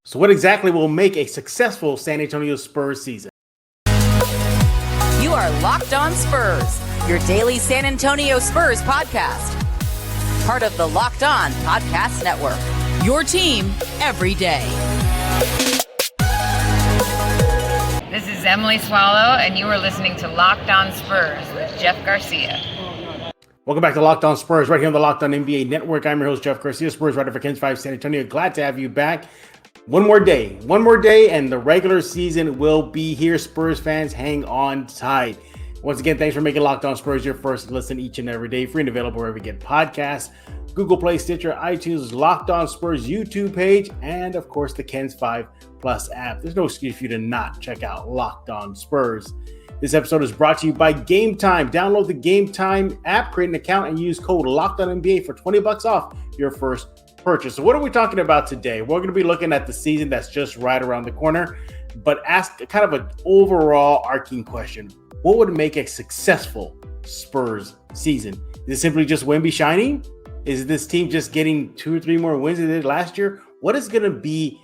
So what exactly will make a successful San Antonio Spurs season? You are Locked On Spurs, your daily San Antonio Spurs podcast. Part of the Locked On Podcast Network, your team every day. This is Emily Swallow, and you are listening to Locked On Spurs with Jeff Garcia. Welcome back to Locked On Spurs, right here on the Locked On NBA Network. I'm your host, Jeff Garcia, Spurs writer for KENS 5 San Antonio. Glad to have you back. One more day, and the regular season will be here. Spurs fans, hang on tight. Once again, thanks for making Locked On Spurs your first listen each and every day. Free and available wherever you get podcasts, Google Play, Stitcher, iTunes, Locked On Spurs YouTube page, and of course the KENS 5 Plus app. There's no excuse for you to not check out Locked On Spurs. This episode is brought to you by Game Time. Download the Game Time app, create an account, and use code LOCKEDONNBA for $20 off your first purchase. So what are we talking about today? We're going to be looking at the season that's just right around the corner, but ask kind of an overall arcing question. What would make a successful Spurs season? Is it simply just Wemby shining? Is this team just getting 2 or 3 more wins than they did last year? What is going to be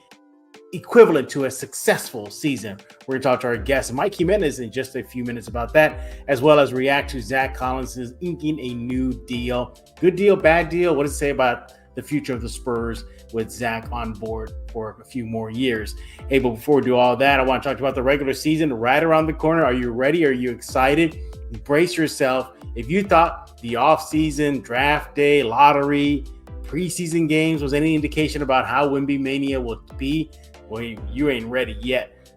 equivalent to a successful season? We're going to talk to our guest, Mike Jimenez, in just a few minutes about that, as well as react to Zach Collins' inking a new deal. Good deal, bad deal? What does it say about the future of the Spurs with Zach on board for a few more years? Hey, but before we do all that, I want to talk about the regular season right around the corner. Are you ready? Are you excited? Brace yourself. If you thought the offseason, draft day, lottery, preseason games was any indication about how Wemby Mania will be, well, you ain't ready yet.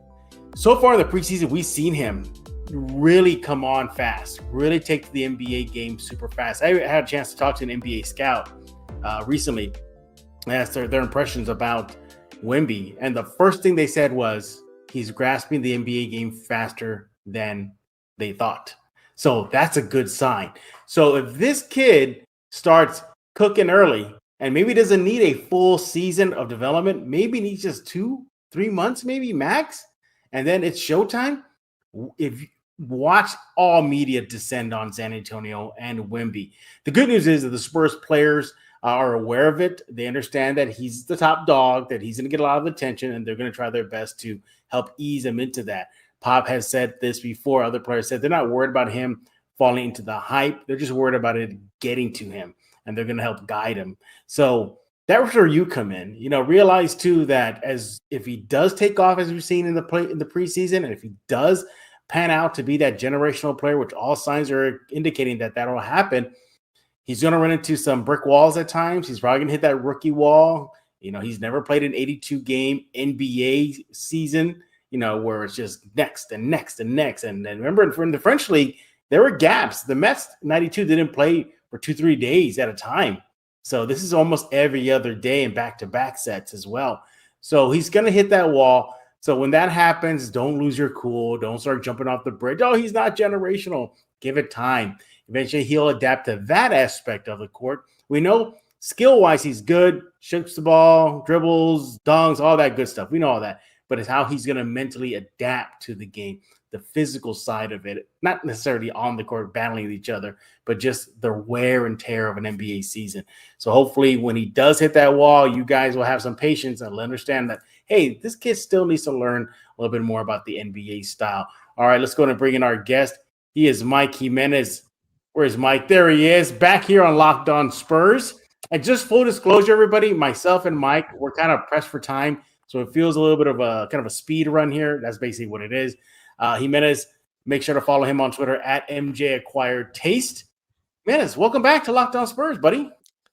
So far in the preseason, we've seen him really come on fast, really take to the NBA game super fast. I had a chance to talk to an NBA scout recently. I asked their impressions about Wemby, and the first thing they said was he's grasping the NBA game faster than they thought. So that's a good sign. So if this kid starts cooking early and maybe doesn't need a full season of development, maybe needs just 2-3 months, maybe max, and then it's showtime. If watch all media descend on San Antonio and Wemby. The good news is that the Spurs players are aware of it. They understand that he's the top dog, that he's going to get a lot of attention, and they're going to try their best to help ease him into that. Pop has said this before. Other players said they're not worried about him falling into the hype. They're just worried about it getting to him, and they're going to help guide him. So that's where you come in. Realize too that as if he does take off, as we've seen in the preseason, and if he does pan out to be that generational player, which all signs are indicating that that'll happen, he's going to run into some brick walls at times. He's probably going to hit that rookie wall. He's never played an 82-game NBA season, where it's just next and next and next. And remember, in the French league, there were gaps. The Mets 92 didn't play for 2-3 days at a time. So this is almost every other day and back-to-back sets as well. So he's going to hit that wall. So when that happens, don't lose your cool. Don't start jumping off the bridge. Oh, he's not generational. Give it time. Eventually, he'll adapt to that aspect of the court. We know skill-wise, he's good. Shoots the ball, dribbles, dunks, all that good stuff. We know all that. But it's how he's going to mentally adapt to the game, the physical side of it. Not necessarily on the court battling with each other, but just the wear and tear of an NBA season. So hopefully when he does hit that wall, you guys will have some patience and understand that, hey, this kid still needs to learn a little bit more about the NBA style. All right, let's go and bring in our guest. He is Mike Jimenez. Where's Mike? There he is, back here on Locked On Spurs. And just full disclosure, everybody, myself and Mike, we're kind of pressed for time, so it feels a little bit of a kind of a speed run here. That's basically what it is. Jimenez, make sure to follow him on Twitter at MJAcquiredTaste. Jimenez, welcome back to Locked On Spurs, buddy.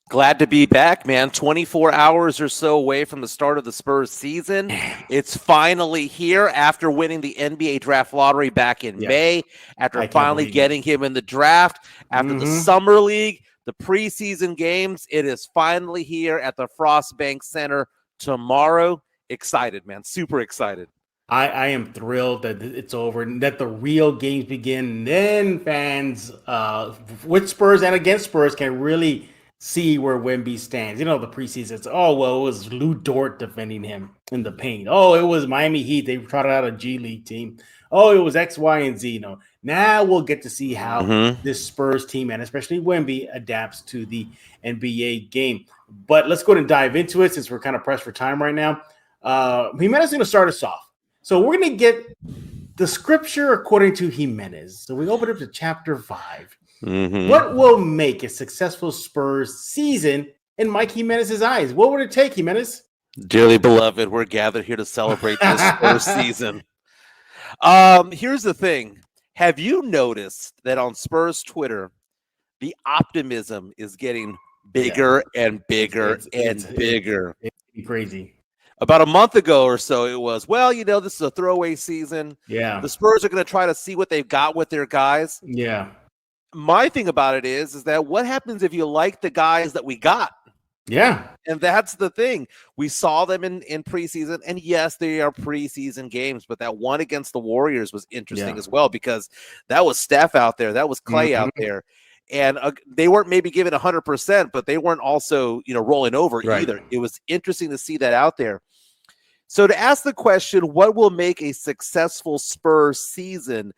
Glad to be back, man. 24 hours or so away from the start of the Spurs season. It's finally here after winning the NBA draft lottery back in May, after finally getting him in the draft, after the Summer League, the preseason games. It is finally here at the Frost Bank Center tomorrow. Excited, man. Super excited. I am thrilled that it's over and that the real games begin. Then fans with Spurs and against Spurs can really see where Wemby stands. The preseason, it's, oh, well, it was Lou Dort defending him in the paint. Oh, it was Miami Heat. They trotted out a G League team. Oh, it was X, Y, and Z. Now we'll get to see how this Spurs team, and especially Wemby, adapts to the NBA game. But let's go ahead and dive into it since we're kind of pressed for time right now. Jimenez is going to start us off. So we're going to get the scripture according to Jimenez. So we open up to chapter 5. Mm-hmm. What will make a successful Spurs season in Mike Jimenez's eyes? What would it take, Jimenez? Dearly beloved, we're gathered here to celebrate this Spurs season. Here's the thing. Have you noticed that on Spurs Twitter, the optimism is getting bigger and bigger and bigger? It's crazy. About a month ago or so, it was, well, this is a throwaway season. Yeah. The Spurs are going to try to see what they've got with their guys. Yeah. My thing about it is that what happens if you like the guys that we got? Yeah. And that's the thing. We saw them in preseason, and yes, they are preseason games, but that one against the Warriors was interesting as well, because that was Steph out there. That was Clay out there. And they weren't maybe giving 100%, but they weren't also, rolling over either. It was interesting to see that out there. So to ask the question, what will make a successful Spurs season?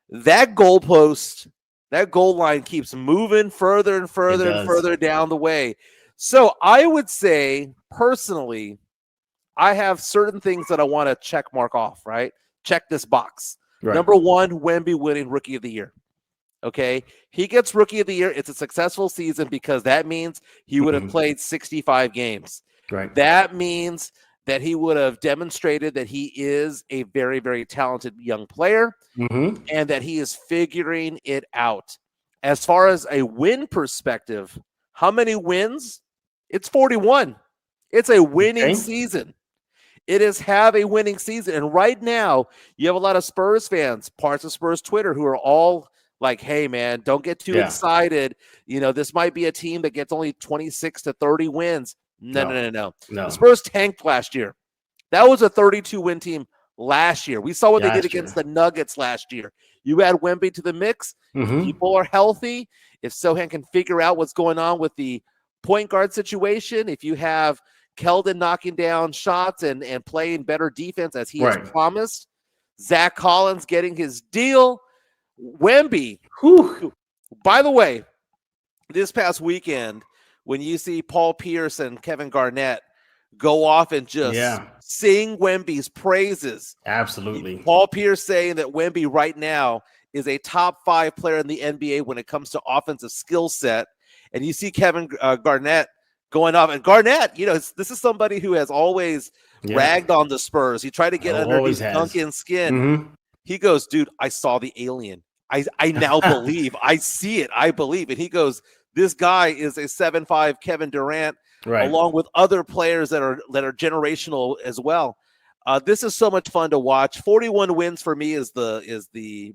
That goalpost, that goal line keeps moving further and further and further down the way. So I would say, personally, I have certain things that I want to check mark off, right? Check this box. Right. Number 1, Wemby winning Rookie of the Year. Okay, he gets Rookie of the Year. It's a successful season because that means he would have played 65 games. Right. That means that he would have demonstrated that he is a very, very talented young player and that he is figuring it out. As far as a win perspective, how many wins? It's 41. It's a winning season. It is have a winning season. And right now, you have a lot of Spurs fans, parts of Spurs Twitter, who are all like, hey, man, don't get too excited. This might be a team that gets only 26 to 30 wins. No. The Spurs tanked last year. That was a 32-win team last year. We saw what they did against the Nuggets last year. You add Wemby to the mix. People are healthy. If Sohan can figure out what's going on with the point guard situation, if you have Keldon knocking down shots and playing better defense as he has promised, Zach Collins getting his deal, Wemby. By the way, this past weekend, when you see Paul Pierce and Kevin Garnett go off and just sing Wemby's praises. Absolutely. Paul Pierce saying that Wemby right now is a top 5 player in the NBA when it comes to offensive skill set. And you see Kevin Garnett going off. And Garnett, this is somebody who has always ragged on the Spurs. He tried to get underneath Duncan's skin. He goes, dude, I saw the alien. I now believe. I see it. I believe. And he goes, this guy is a 7'5" Kevin Durant, along with other players that are generational as well. This is so much fun to watch. 41 wins for me is the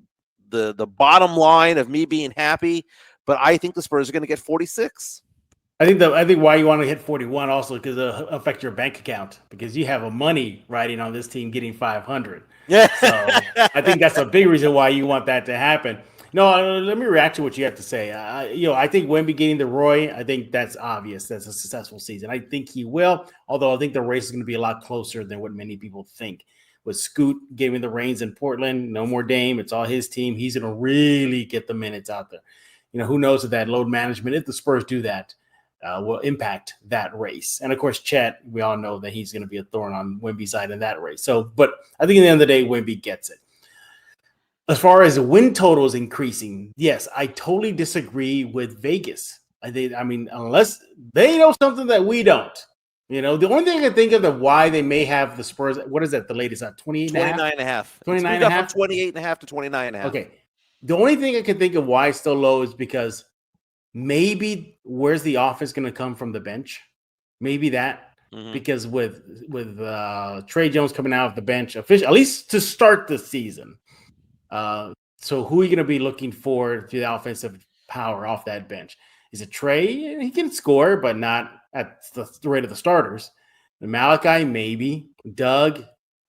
bottom line of me being happy, but I think the Spurs are going to get 46. I think why you want to hit 41 also because it'll affect your bank account because you have a money riding on this team getting 500. Yeah. So I think that's a big reason why you want that to happen. No, let me react to what you have to say. I think Wemby getting the Roy, I think that's obvious. That's a successful season. I think he will, although I think the race is going to be a lot closer than what many people think. With Scoot giving the reins in Portland, no more Dame. It's all his team. He's going to really get the minutes out there. Who knows if that load management, if the Spurs do that, will impact that race. And, of course, Chet, we all know that he's going to be a thorn on Wemby's side in that race. But I think at the end of the day, Wemby gets it. As far as win totals increasing, yes, I totally disagree with Vegas. I mean, unless they know something that we don't. The only thing I can think of why they may have the Spurs, what is that, the latest, 28 and a half? 29 and a half. 29 and a half? 28 and a half to 29 and a half. Okay. The only thing I can think of why it's still low is because maybe where's the offense going to come from the bench? Maybe that. Because with Trey Jones coming out of the bench, at least to start the season. So who are you going to be looking for to the offensive power off that bench? Is it Trey? He can score, but not at the rate of the starters. Malachi, maybe. Doug,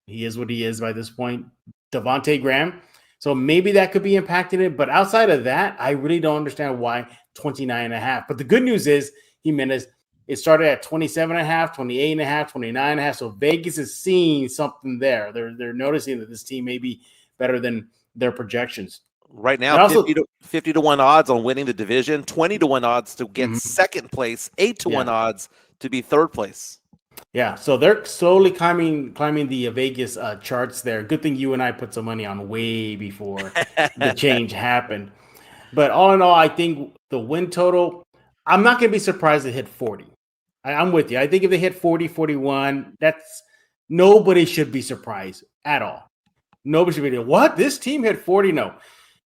he is what he is by this point. Devontae Graham. So maybe that could be impacting it. But outside of that, I really don't understand why 29.5. But the good news is, Jimenez, it started at 27.5, 28.5, 29.5. So Vegas is seeing something there. They're noticing that this team may be better than their projections. Right now, 50 to 1 odds on winning the division, 20 to 1 odds to get second place, 8 to 1 odds to be third place. Yeah, so they're slowly climbing the Vegas charts there. Good thing you and I put some money on way before the change happened. But all in all, I think the win total, I'm not going to be surprised to hit 40. I'm with you. I think if they hit 40, 41, that's nobody should be surprised at all. Nobody should be, what? This team hit 40? No.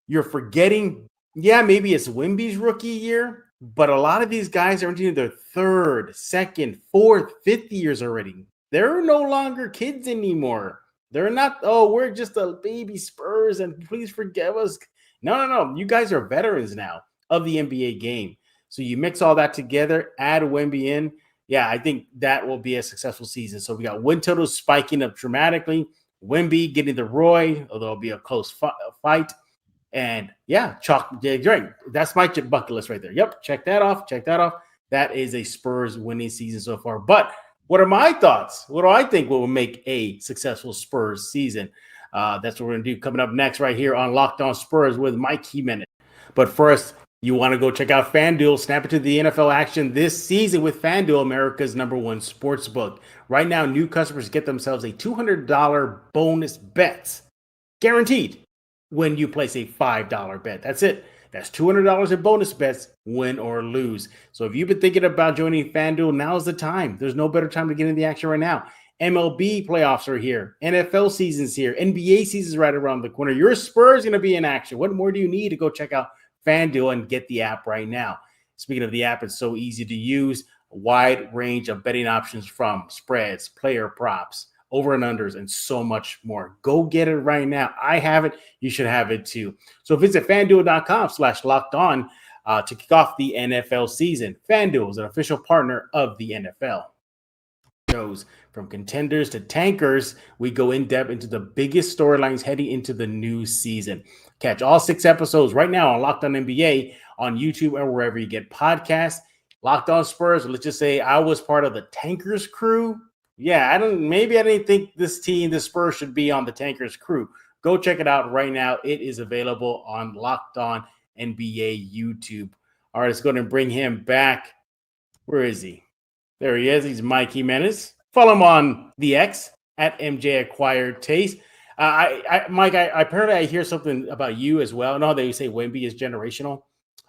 You're forgetting, yeah, maybe it's Wemby's rookie year, but a lot of these guys are into their third, second, fourth, fifth years already. They're no longer kids anymore. They're not, oh, we're just a baby Spurs and please forgive us. No. You guys are veterans now of the NBA game. So you mix all that together, add Wemby in. Yeah, I think that will be a successful season. So we got win totals spiking up dramatically. Wemby getting the Roy, although it'll be a close fight. And yeah, right. That's my bucket list right there. Yep, check that off. That is a Spurs winning season so far. But what are my thoughts? What do I think will make a successful Spurs season? That's what we're going to do coming up next right here on Locked On Spurs with Mike Jimenez. But first, you want to go check out FanDuel. Snap into the NFL action this season with FanDuel, America's #1 sports book. Right now, new customers get themselves a $200 bonus bet, guaranteed, when you place a $5 bet. That's it. That's $200 in bonus bets, win or lose. So if you've been thinking about joining FanDuel, now's the time. There's no better time to get in the action right now. MLB playoffs are here. NFL season's here. NBA season's right around the corner. Your Spurs going to be in action. What more do you need to go check out FanDuel and get the app right now? Speaking of the app, it's so easy to use. A wide range of betting options from spreads, player props, over and unders, and so much more. Go get it right now. I have it. You should have it too. So visit FanDuel.com/lockedon to kick off the NFL season. FanDuel is an official partner of the NFL. Shows from contenders to tankers, we go in depth into the biggest storylines heading into the new season. Catch all 6 episodes right now on Locked On NBA on YouTube or wherever you get podcasts. Locked On Spurs, let's just say I was part of the tankers crew. Yeah, I didn't think this team, the Spurs, should be on the tankers crew. Go check it out right now. It is available on Locked On NBA YouTube. All right, let's go ahead and bring him back. Where is he? There he is. He's Mike Jimenez. Follow him on the X at MJ Acquired Taste. Mike, apparently I hear something about you as well. No, they say Wemby is generational.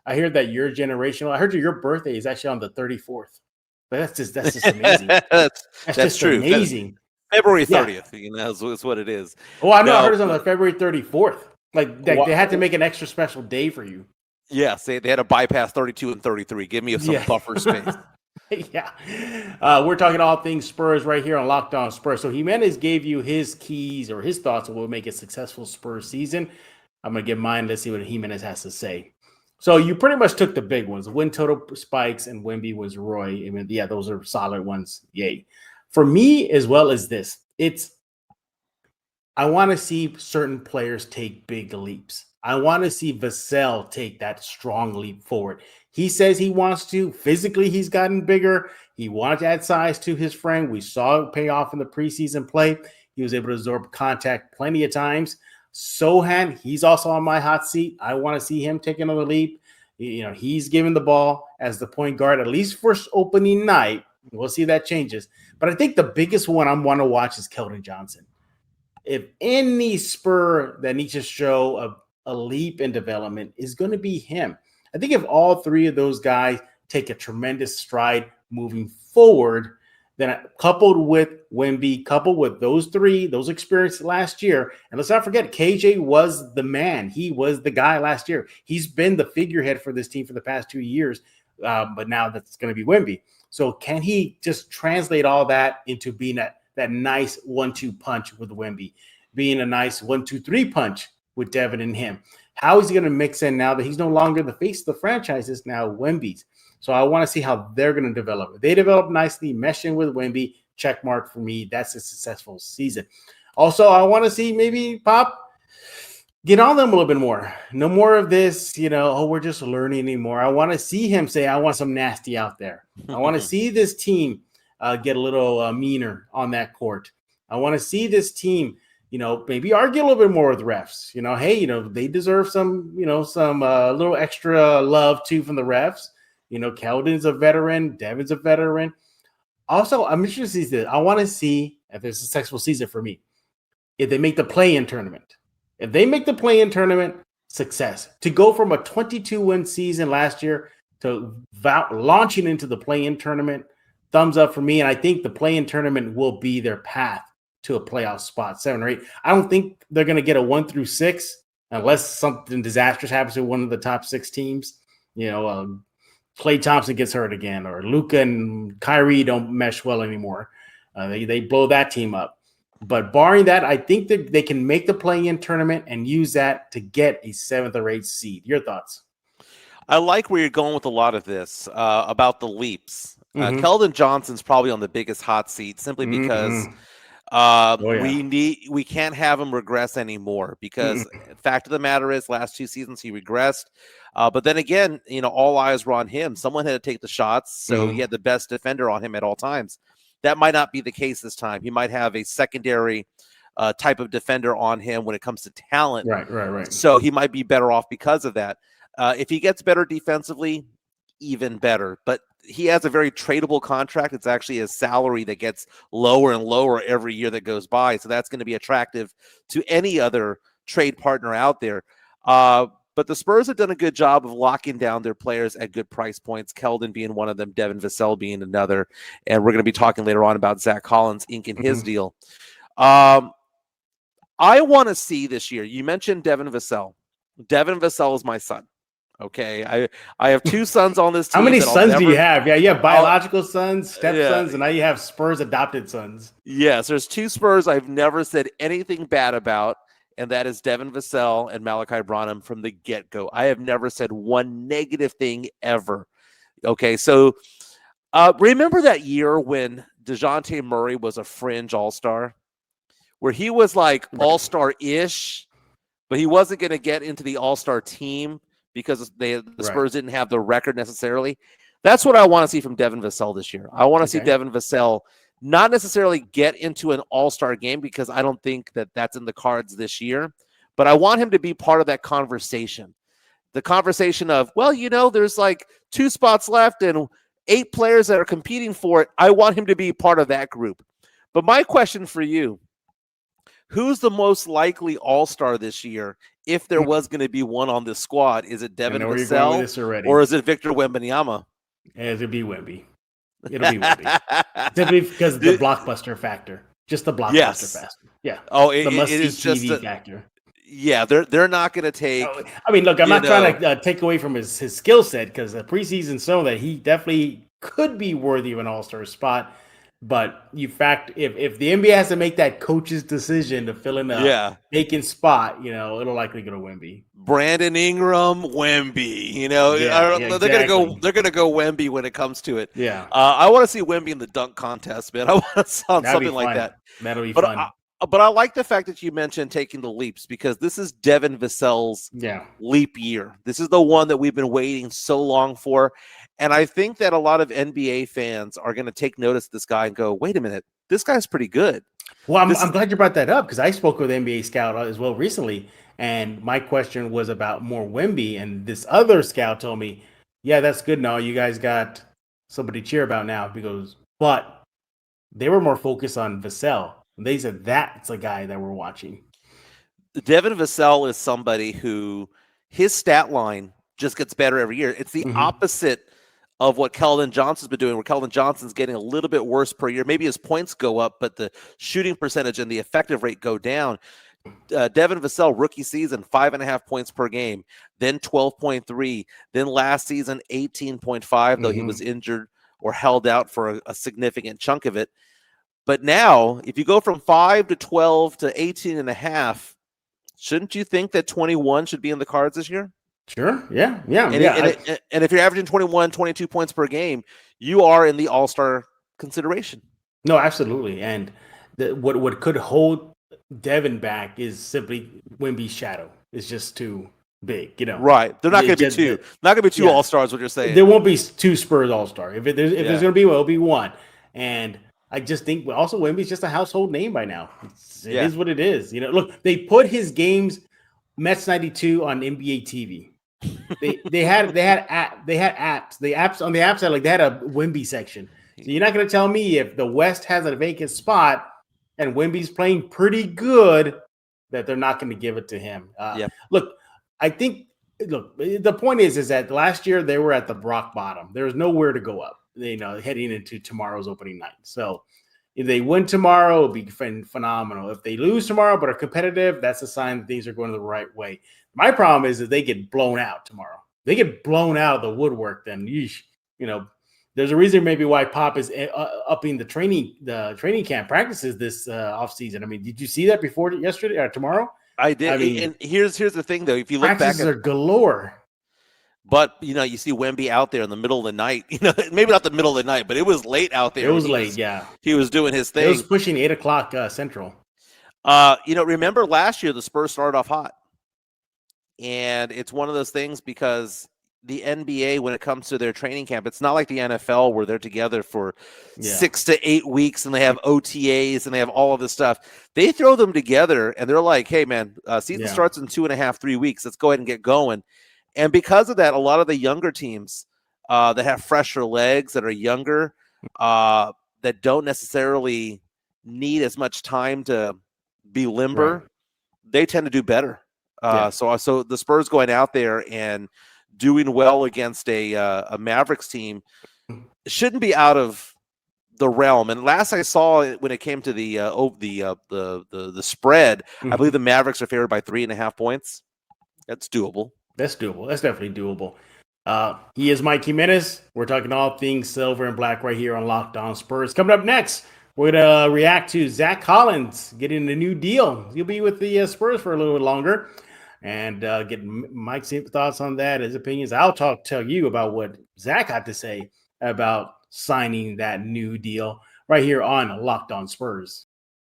I hear that you're generational. I heard your birthday is actually on the 34th. But that's just amazing. that's just true. Amazing. February 30th, is what it is. Oh, I know. I heard it's on the February 34th. Like they had to make an extra special day for you. Yes, they had to bypass 32 and 33. Give me some buffer space. Yeah. We're talking all things Spurs right here on Locked On Spurs. So Jimenez gave you his keys or his thoughts on what will make a successful Spurs season. I'm going to give mine. Let's see what Jimenez has to say. So you pretty much took the big ones. Win total spikes and Wemby was Roy. I mean, yeah, those are solid ones. Yay. For me, as well as this, I want to see certain players take big leaps. I want to see Vassell take that strong leap forward. He says he wants to. Physically, he's gotten bigger. He wanted to add size to his frame. We saw it pay off in the preseason play. He was able to absorb contact plenty of times. Sohan, he's also on my hot seat. I want to see him take another leap. He's given the ball as the point guard, at least for opening night. We'll see if that changes. But I think the biggest one I want to watch is Keldon Johnson. If any Spur that needs to show a leap in development is going to be him. I think if all 3 of those guys take a tremendous stride moving forward, then coupled with Wemby, coupled with those 3, those experiences last year, and let's not forget, KJ was the man. He was the guy last year. He's been the figurehead for this team for the past 2 years, but now that's going to be Wemby. So can he just translate all that into being that nice 1-2 punch with Wemby, being a nice 1-2-3 punch with Devin and him? How is he going to mix in now that he's no longer the face of the franchise? It's now Wemby's. So I want to see how they're going to develop. If they develop nicely, meshing with Wemby, check mark for me. That's a successful season. Also, I want to see maybe Pop get on them a little bit more. No more of this, we're just learning anymore. I want to see him say, I want some nasty out there. I want to see this team get a little meaner on that court. I want to see this team, maybe argue a little bit more with refs. They deserve some little extra love too from the refs. Keldon's a veteran. Devin's a veteran. Also, I'm interested to see this. I want to see if there's a successful season for me. If they make the play-in tournament. If they make the play-in tournament, success. To go from a 22-win season last year to launching into the play-in tournament, thumbs up for me. And I think the play-in tournament will be their path to a playoff spot, 7 or 8. I don't think they're going to get a 1 through 6 unless something disastrous happens to one of the top 6 teams. Klay Thompson gets hurt again, or Luka and Kyrie don't mesh well anymore. They blow that team up. But barring that, I think that they can make the play-in tournament and use that to get a 7th or 8th seed. Your thoughts? I like where you're going with a lot of this about the leaps. Keldon Johnson's probably on the biggest hot seat simply because we can't have him regress anymore because the fact of the matter is last 2 seasons he regressed. But then again, all eyes were on him. Someone had to take the shots, so he had the best defender on him at all times. That might not be the case this time. He might have a secondary type of defender on him when it comes to talent. Right. So he might be better off because of that. If he gets better defensively, even better. But he has a very tradable contract. It's actually a salary that gets lower and lower every year that goes by. So that's going to be attractive to any other trade partner out there. But the Spurs have done a good job of locking down their players at good price points, Keldon being one of them, Devin Vassell being another. And we're going to be talking later on about Zach Collins inking his deal. I want to see this year. You mentioned Devin Vassell. Devin Vassell is my son. Okay. I have 2 sons on this team. How many sons do you have? Yeah, you have biological sons, stepsons, and now you have Spurs adopted sons. Yes, there's 2 Spurs I've never said anything bad about. And that is Devin Vassell and Malachi Branham from the get-go. I have never said one negative thing ever. Okay, so remember that year when DeJounte Murray was a fringe all-star? Where he was like all-star-ish, but he wasn't going to get into the all-star team because the Spurs didn't have the record necessarily. That's what I want to see from Devin Vassell this year. I want to see Devin Vassell not necessarily get into an all-star game because I don't think that that's in the cards this year, but I want him to be part of that conversation. The conversation of, there's like 2 spots left and 8 players that are competing for it. I want him to be part of that group. But my question for you, who's the most likely all-star this year if there was going to be one on this squad? Is it Devin Vassell or is it Victor Wembanyama? It'll be Wemby. It'll be Wemby. Simply because of the blockbuster factor. Just the blockbuster factor. Yeah. Oh, it is just TV factor. Yeah, they're not going to take. I mean, look, I'm not trying to take away from his skill set because the preseason showed that he definitely could be worthy of an all-star spot. But if the NBA has to make that coach's decision to fill in a vacant spot, it'll likely go to Wemby. Brandon Ingram, Wemby. They're gonna go Wemby when it comes to it. Yeah. I want to see Wemby in the dunk contest, man. I want to sound something like that. That'll be fun. But I like the fact that you mentioned taking the leaps because this is Devin Vassell's leap year. This is the one that we've been waiting so long for. And I think that a lot of NBA fans are going to take notice of this guy and go, wait a minute, this guy's pretty good. Well, I'm glad you brought that up because I spoke with an NBA scout as well recently. And my question was about more Wemby. And this other scout told me, yeah, that's good. No, you guys got somebody to cheer about now. Because, but they were more focused on Vassell. They said that's a guy that we're watching. Devin Vassell is somebody who his stat line just gets better every year. It's the opposite of what Keldon Johnson's been doing, where Keldon Johnson's getting a little bit worse per year. Maybe his points go up, but the shooting percentage and the effective rate go down. Devin Vassell, rookie season, 5.5 points per game, then 12.3, then last season, 18.5, though he was injured or held out for a significant chunk of it. But now, if you go from 5 to 12 to 18.5, shouldn't you think that 21 should be in the cards this year? Sure. Yeah. And if you're averaging 21, 22 points per game, you are in the all-star consideration. No, absolutely. And what could hold Devin back is simply Wemby's shadow. It's just too big, Right. They're not going to be two. Not going to be two all-stars, what you're saying. There won't be 2 Spurs all-star. If there's going to be, it'll be 1. And I just think also Wemby's just a household name by now. It is what it is. Look, they put his games Mets 92 on NBA TV. They had apps. The apps on the apps had they had a Wemby section. So you're not going to tell me if the West has a vacant spot and Wemby's playing pretty good that they're not going to give it to him. Look, I think the point is that last year they were at the rock bottom. There was nowhere to go up, heading into tomorrow's opening night. So if they win tomorrow, it'll be phenomenal. If they lose tomorrow but are competitive, that's a sign that things are going the right way. My problem is that they get blown out tomorrow. They get blown out of the woodwork, then there's a reason maybe why Pop is upping the training camp practices this offseason. I mean, did you see that before yesterday or tomorrow? I did. I mean, and here's the thing, though. If you look back, practices are galore. But, you see Wemby out there in the middle of the night. Maybe not the middle of the night, but it was late out there. It was late, yeah. He was doing his thing. It was pushing 8 o'clock Central. Remember last year the Spurs started off hot. And it's one of those things because the NBA, when it comes to their training camp, it's not like the NFL where they're together for 6 to 8 weeks and they have OTAs and they have all of this stuff. They throw them together and they're like, hey, man, season starts in 2.5, 3 weeks. Let's go ahead and get going. And because of that, a lot of the younger teams that have fresher legs, that are younger, that don't necessarily need as much time to be limber, they tend to do better. So the Spurs going out there and doing well against a Mavericks team shouldn't be out of the realm. And last I saw when it came to the spread, I believe the Mavericks are favored by 3.5 points. That's doable. That's definitely doable. He is Mike Jimenez. We're talking all things silver and black right here on Locked On Spurs. Coming up next, we're going to react to Zach Collins getting a new deal. He'll be with the Spurs for a little bit longer. And get Mike's thoughts on that, his opinions. I'll tell you about what Zach had to say about signing that new deal right here on Locked On Spurs.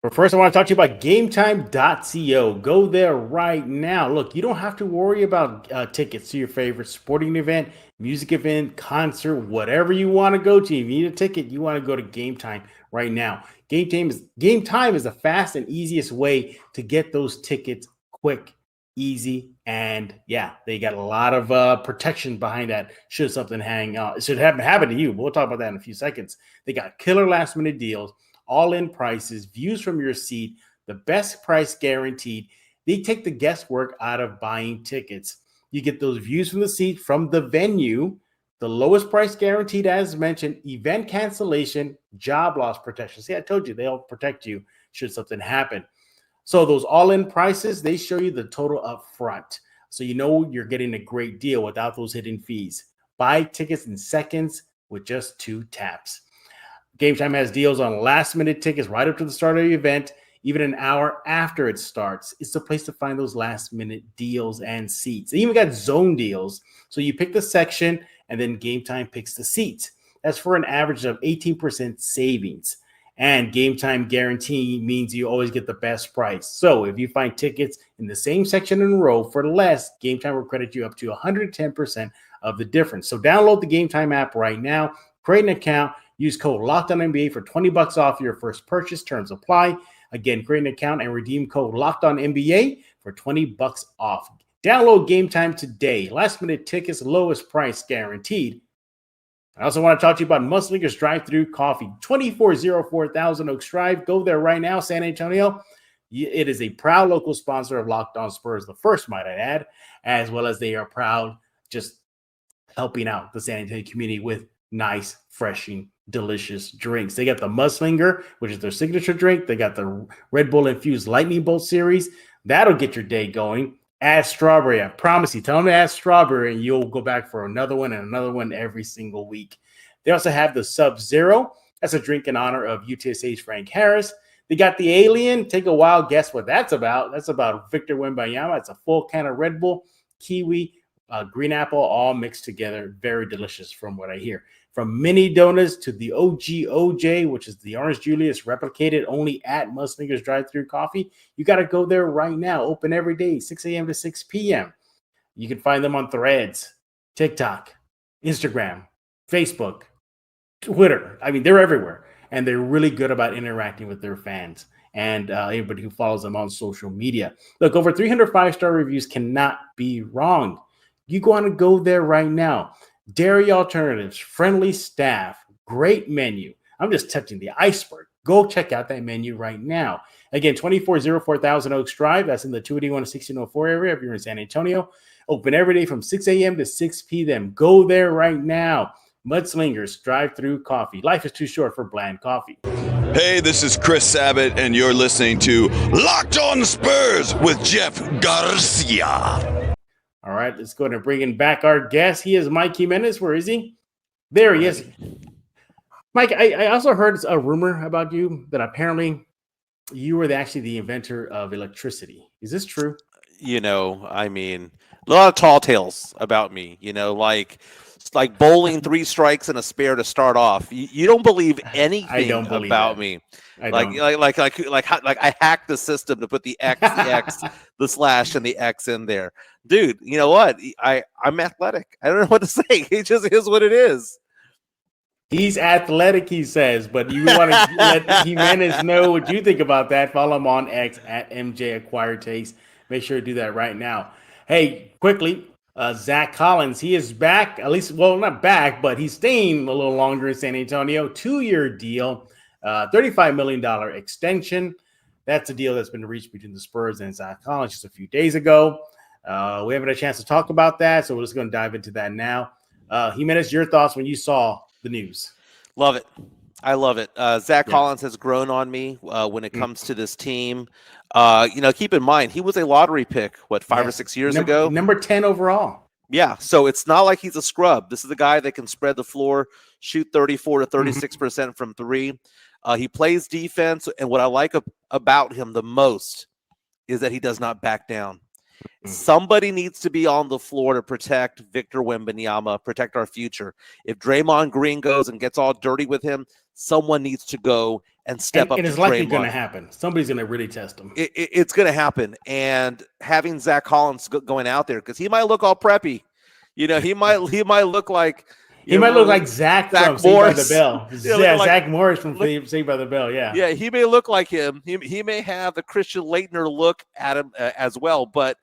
But first, I want to talk to you about GameTime.co. Go there right now. Look, you don't have to worry about tickets to your favorite sporting event, music event, concert, whatever you want to go to. If you need a ticket, you want to go to GameTime right now. GameTime is the fast and easiest way to get those tickets quick, easy, and they got a lot of protection behind that should something should happen to you. We'll talk about that in a few seconds. They got killer last minute deals, all-in prices, views from your seat, the best price guaranteed. They take the guesswork out of buying tickets. You get those views from the seat, from the venue, the lowest price guaranteed, as mentioned, event cancellation, job loss protection. See, I told you, they'll protect you should something happen. So those all-in prices, they show you the total up front. So you know you're getting a great deal without those hidden fees. Buy tickets in seconds with just 2 taps. GameTime has deals on last-minute tickets right up to the start of the event, even an hour after it starts. It's the place to find those last-minute deals and seats. They even got zone deals. So you pick the section, and then GameTime picks the seats. That's for an average of 18% savings. And GameTime guarantee means you always get the best price. So if you find tickets in the same section in a row for less, GameTime will credit you up to 110% of the difference. So download the GameTime app right now, create an account, use code LOCKEDONNBA for $20 off your first purchase. Terms apply. Again, create an account and redeem code LOCKEDONNBA for $20 off. Download GameTime today. Last minute tickets, lowest price guaranteed. I also want to talk to you about Mudslingers Drive-Thru Coffee, 2404 Thousand Oaks Drive. Go there right now, San Antonio. It is a proud local sponsor of Locked On Spurs, the first, might I add, as well as they are proud just helping out the San Antonio community with nice, freshing, delicious drinks. They got the Mudslinger, which is their signature drink. They got the Red Bull Infused Lightning Bolt series. That'll get your day going. Add strawberry. I promise you. Tell them to add strawberry, and you'll go back for another one and another one every single week. They also have the Sub-Zero. That's a drink in honor of UTSA's Frank Harris. They got the Alien. Take a wild guess what that's about. That's about Victor Wembanyama. It's a full can of Red Bull, kiwi, green apple, all mixed together. Very delicious from what I hear. From mini donuts to the OG OJ, which is the Orange Julius replicated only at Mudslingers Drive-Thru Coffee. You got to go there right now. Open every day, 6 a.m. to 6 p.m. You can find them on Threads, TikTok, Instagram, Facebook, Twitter. I mean, they're everywhere. And they're really good about interacting with their fans and anybody who follows them on social media. Look, over 300 5-star reviews cannot be wrong. You want to go there right now. Dairy alternatives, friendly staff, Great menu. I'm just touching the iceberg. Go check out that menu right now. Again, 2404 Thousand Oaks Drive. That's in the 281 to 1604 area if you're in San Antonio. Open every day from 6 a.m. to 6 p.m. Go there right now. Mudslingers drive-through coffee. Life is too short for bland coffee. Hey, this is Chris Sabat, and you're listening to Locked On Spurs with Jeff Garcia. All right, let's go ahead and bring in back our guest. He is Mike Jimenez. Where is he? There he is. Mike, I also heard a rumor about you that apparently you were actually the inventor of electricity. Is this true? I mean, a lot of tall tales about me, like bowling 3 strikes and a spare to start off. You don't believe anything about me. Like I hacked the system to put the X, the slash, and the X in there. Dude, you know what? I'm athletic. I don't know what to say. It just is what it is. He's athletic, he says, but you want to let Jimenez know what you think about that. Follow him on X at MJ Acquired Takes. Make sure to do that right now. Hey, quickly, Zach Collins, he is back, at least, well, not back, but he's staying a little longer in San Antonio. 2-year deal, $35 million extension. That's a deal that's been reached between the Spurs and Zach Collins just a few days ago. We haven't had a chance to talk about that, so we're just going to dive into that now. Jimenez, your thoughts when you saw the news? Love it. I love it. Zach Collins has grown on me when it comes to this team. Keep in mind, he was a lottery pick, 5 or 6 years ago? Number 10 overall. Yeah, so it's not like he's a scrub. This is a guy that can spread the floor, shoot 34 to 36% from 3. He plays defense, and what I like about him the most is that he does not back down. Somebody needs to be on the floor to protect Victor Wembanyama, protect our future. If Draymond Green goes and gets all dirty with him, someone needs to go and step up. And it's likely going to happen. Somebody's going to really test him. It's going to happen. And having Zach Collins going out there, because he might look all preppy. He might look like Zach from Saved by the Bell. Zach Morris from Saved by the Bell. Yeah. Yeah, he may look like him. He may have the Christian Laettner look at him as well, but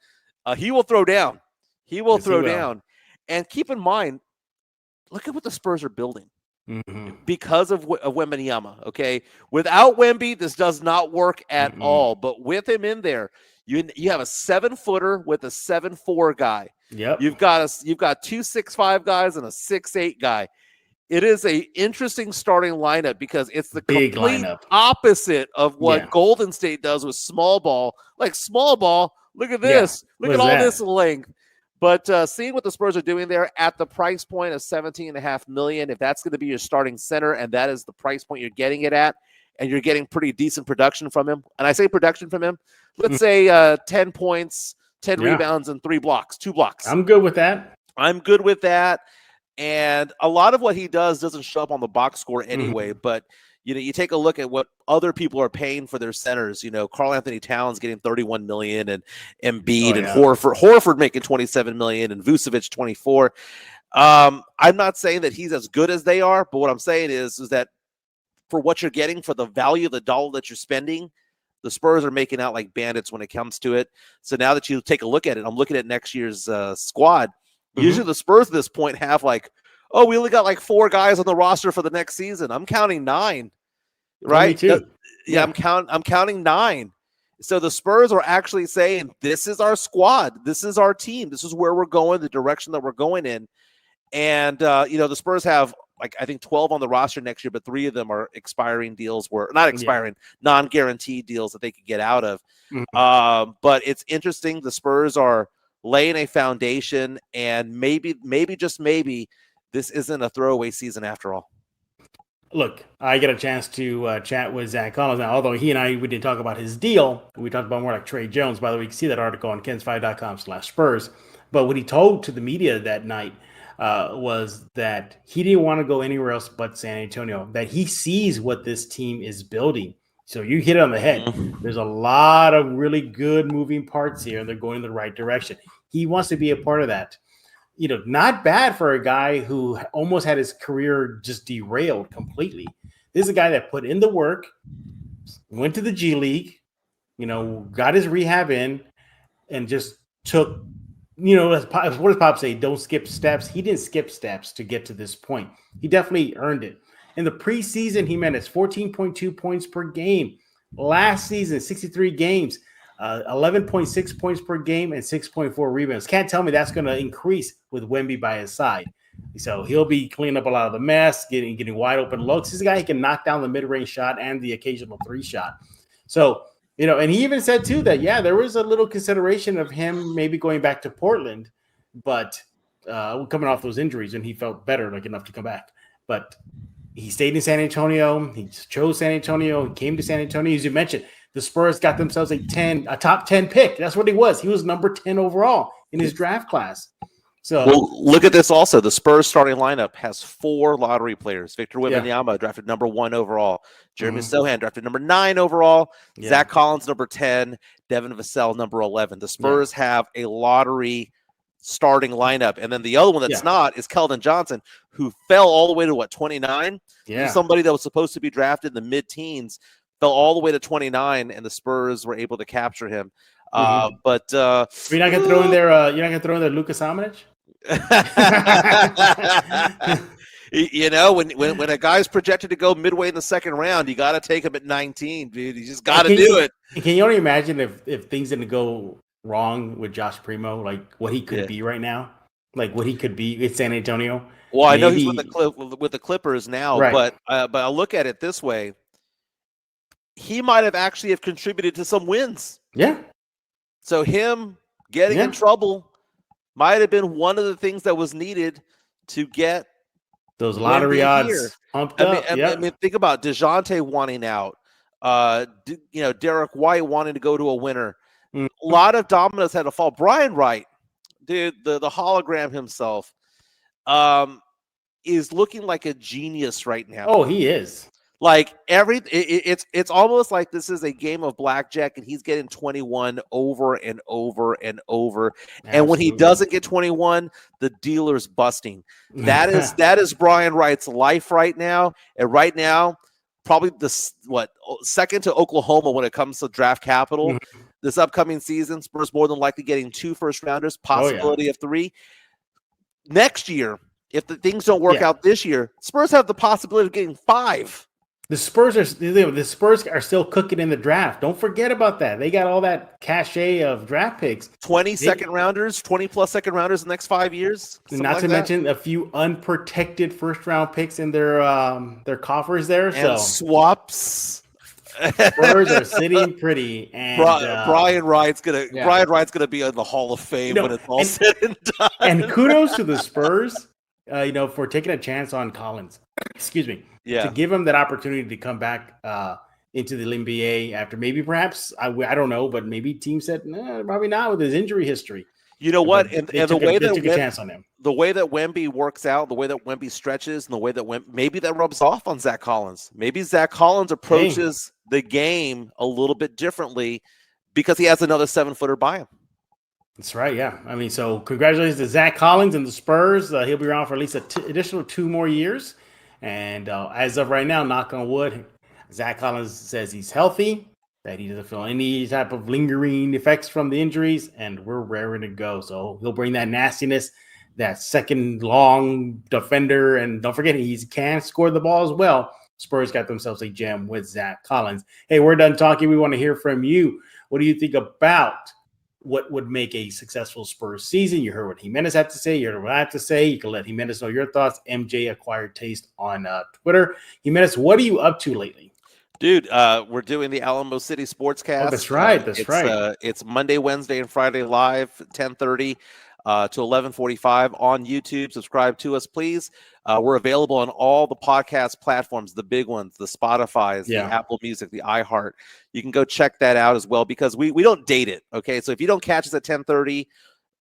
he will throw down. He will throw down. And keep in mind, look at what the Spurs are building because of Wembanyama. Okay, without Wemby, this does not work at all. But with him in there, you have a 7-footer with a 7'4" guy. Yep. You've got 2 6'5" guys and a 6'8" guy. It is a interesting starting lineup because it's the complete opposite of what Golden State does with small ball. Like small ball, look at this. Look at all this length. But seeing what the Spurs are doing there at the price point of $17.5 million, if that's going to be your starting center and that is the price point you're getting it at, and you're getting pretty decent production from him, and I say production from him, let's say 10 points, 10 rebounds, and 2 blocks. I'm good with that. And a lot of what he doesn't show up on the box score anyway, but you take a look at what other people are paying for their centers. Karl Anthony Towns getting $31 million, and Embiid and Horford making $27 million, and Vucevic $24. I'm not saying that he's as good as they are, but what I'm saying is that for what you're getting for the value of the dollar that you're spending, the Spurs are making out like bandits when it comes to it. So now that you take a look at it, I'm looking at next year's squad. Usually the Spurs at this point have we only got 4 guys on the roster for the next season. I'm counting 9, right? Me too. I'm counting 9. So the Spurs are actually saying, this is our squad. This is our team. This is where we're going, the direction that we're going in. And, the Spurs have, I think 12 on the roster next year, but 3 of them are expiring deals non-guaranteed deals that they could get out of. But it's interesting. The Spurs are laying a foundation, and maybe, just maybe, this isn't a throwaway season after all. Look, I get a chance to chat with Zach Collins now, although he and we didn't talk about his deal. We talked about more like Trey Jones. By the way, you can see that article on kens5.com/Spurs. But what he told to the media that night was that he didn't want to go anywhere else but San Antonio, that he sees what this team is building. So you hit it on the head. There's a lot of really good moving parts here, and they're going in the right direction. He wants to be a part of that. Not bad for a guy who almost had his career just derailed completely. This is a guy that put in the work, went to the G League, got his rehab in, and just took, what does Pop say? Don't skip steps. He didn't skip steps to get to this point. He definitely earned it. In the preseason, Jimenez, 14.2 points per game. Last season, 63 games, 11.6 points per game and 6.4 rebounds. Can't tell me that's going to increase with Wemby by his side. So he'll be cleaning up a lot of the mess, getting wide open looks. He's a guy who can knock down the mid-range shot and the occasional 3-shot. So, and he even said too that, there was a little consideration of him maybe going back to Portland, but coming off those injuries, and he felt better, like enough to come back. But he stayed in San Antonio. He chose San Antonio. He came to San Antonio. As you mentioned, the Spurs got themselves a top 10 pick. That's what he was. He was number 10 overall in his draft class. So, look at this also. The Spurs starting lineup has 4 lottery players. Victor Wembanyama drafted number 1 overall. Jeremy Sohan drafted number 9 overall. Zach Collins number 10. Devin Vassell number 11. The Spurs have a lottery starting lineup, and then the other one that's not is Keldon Johnson, who fell all the way to 29. He's somebody that was supposed to be drafted in the mid-teens, fell all the way to 29, and the Spurs were able to capture him. But you're not gonna throw in there. You're not gonna throw in there Luka Samanic. When a guy's projected to go midway in the second round, you got to take him at 19, dude. You just got to do it. Can you only imagine if things didn't go wrong with Josh Primo, like what he could be right now, like what he could be with San Antonio? Well, I know he's with the Clippers now, but I look at it this way: he might have actually have contributed to some wins. Yeah. So him getting in trouble might have been one of the things that was needed to get those lottery odds pumped up. I mean, think about DeJounte wanting out. Derek White wanting to go to a winner. A lot of dominoes had to fall. Brian Wright, dude, the hologram himself, is looking like a genius right now. Oh, he is. Like it's almost like this is a game of blackjack, and he's getting 21 over and over and over. Absolutely. And when he doesn't get 21, the dealer's busting. That is Brian Wright's life right now. And right now, probably second to Oklahoma when it comes to draft capital. This upcoming season, Spurs more than likely getting 2 first-rounders, possibility of 3. Next year, if the things don't work out this year, Spurs have the possibility of getting 5. The Spurs are still cooking in the draft. Don't forget about that. They got all that cachet of draft picks. 20 second-rounders, 20-plus second-rounders in the next 5 years. Not to mention a few unprotected first-round picks in their coffers there. And swaps. Spurs are sitting pretty, and Brian Wright's gonna be in the Hall of Fame when it's all said and done. And kudos to the Spurs, for taking a chance on Collins. Excuse me. Yeah. To give him that opportunity to come back into the NBA after perhaps I don't know, but maybe team said probably not with his injury history. You know what? And the way that took a chance on him. The way that Wemby works out, the way that Wemby stretches, and the way that maybe that rubs off on Zach Collins. Maybe Zach Collins approaches the game a little bit differently because he has another 7-footer by him. That's right, yeah. I mean, so congratulations to Zach Collins and the Spurs. He'll be around for at least additional 2 more years. And as of right now, knock on wood, Zach Collins says he's healthy, that he doesn't feel any type of lingering effects from the injuries, and we're raring to go. So he'll bring that nastiness, that second long defender, and don't forget he can score the ball as well. Spurs got themselves a gem with Zach Collins. Hey, we're done talking. We want to hear from you. What do you think about what would make a successful Spurs season? You heard what Jimenez had to say. You heard what I have to say. You can let Jimenez know your thoughts. MJ Acquired Taste on Twitter. Jimenez, what are you up to lately? Dude, we're doing the Alamo City Sportscast. Oh, that's right. Right. It's Monday, Wednesday, and Friday live, 10:30 to 11:45 on YouTube. Subscribe to us, please. We're available on all the podcast platforms, the big ones, the Spotifys, the Apple Music, the iHeart. You can go check that out as well because we don't date it, okay? So if you don't catch us at 10:30,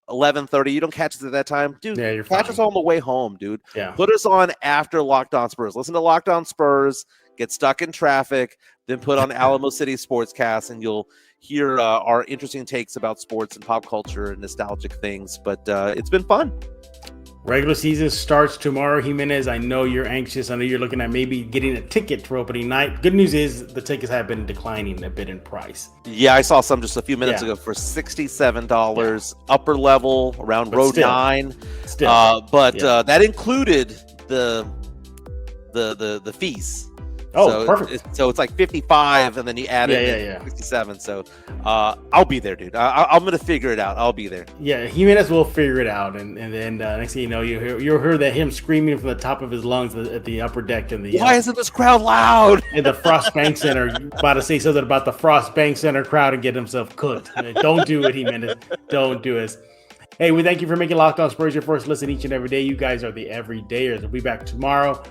11:30, you don't catch us at that time, dude, you're catch fine. us on the way home, dude. Yeah. Put us on after Locked On Spurs. Listen to Locked On Spurs, get stuck in traffic, then put on Alamo City Sportscast, and you'll hear our interesting takes about sports and pop culture and nostalgic things. But it's been fun. Regular season starts tomorrow. Jimenez, I know you're anxious. I know you're looking at maybe getting a ticket for opening night. Good news is the tickets have been declining a bit in price. Yeah, I saw some just a few minutes ago for $67, upper level, around row 9. Still. That included the the fees. Oh, so perfect. So it's like 55, and then you add it 67. So I'll be there, dude. I'm gonna figure it out. I'll be there. Yeah, Jimenez will figure it out, and then next thing you know, you'll hear that him screaming from the top of his lungs at the upper deck in the. Why isn't this crowd loud? In the Frost Bank Center, about to say something about the Frost Bank Center crowd and get himself cooked. I mean, don't do it, Jimenez. Don't do it. Hey, we thank you for making Locked On Spurs your first listen each and every day. You guys are the everydayers. We'll be back tomorrow.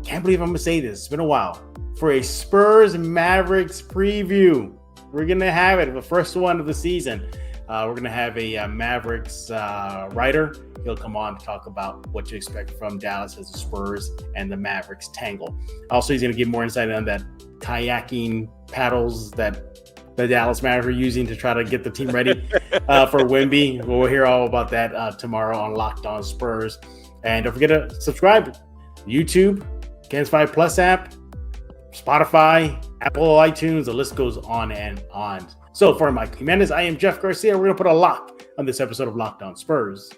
Can't believe I'm gonna say this. It's been a while. For a Spurs Mavericks preview. We're going to have it, the first one of the season. We're going to have a Mavericks writer. He'll come on to talk about what you expect from Dallas as the Spurs and the Mavericks tangle. Also, he's going to give more insight on that kayaking paddles that the Dallas Mavericks are using to try to get the team ready for Wemby. We'll hear all about that tomorrow on Locked On Spurs. And don't forget to subscribe. YouTube, Kens 5 Plus app, Spotify, Apple, iTunes, the list goes on and on. So for Mike Jimenez, I am Jeff Garcia. We're going to put a lock on this episode of Locked On Spurs.